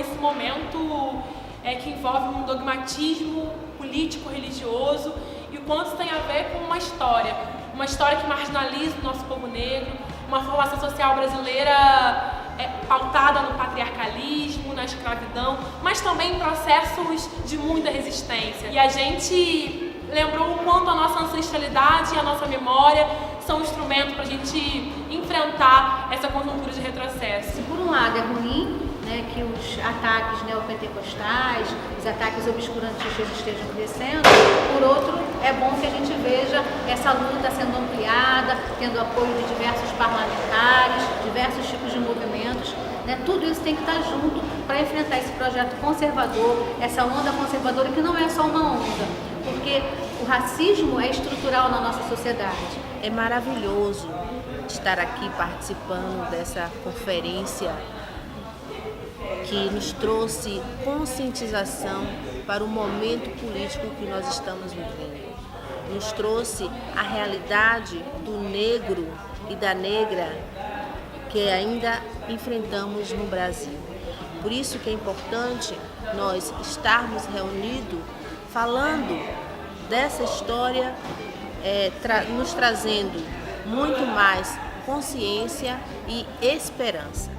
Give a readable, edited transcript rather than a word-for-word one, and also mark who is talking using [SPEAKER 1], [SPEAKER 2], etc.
[SPEAKER 1] esse momento que envolve um dogmatismo político-religioso e o quanto isso tem a ver com uma história que marginaliza o nosso povo negro, uma formação social brasileira pautada no patriarcalismo, na escravidão, mas também em processos de muita resistência. E a gente lembrou o quanto a nossa ancestralidade e a nossa memória são um instrumento para a gente enfrentar essa conjuntura de retrocesso.
[SPEAKER 2] Por um lado é ruim, né, que os ataques neopentecostais, os ataques obscurantistas estejam crescendo. Por outro, é bom que a gente veja essa luta sendo ampliada, tendo apoio de diversos parlamentares, diversos tipos de movimentos. Né? Tudo isso tem que estar junto para enfrentar esse projeto conservador, essa onda conservadora que não é só uma onda, porque o racismo é estrutural na nossa sociedade.
[SPEAKER 3] É maravilhoso estar aqui participando dessa conferência que nos trouxe conscientização para o momento político que nós estamos vivendo. Nos trouxe a realidade do negro e da negra que ainda enfrentamos no Brasil. Por isso que é importante nós estarmos reunidos falando dessa história, nos trazendo muito mais consciência e esperança.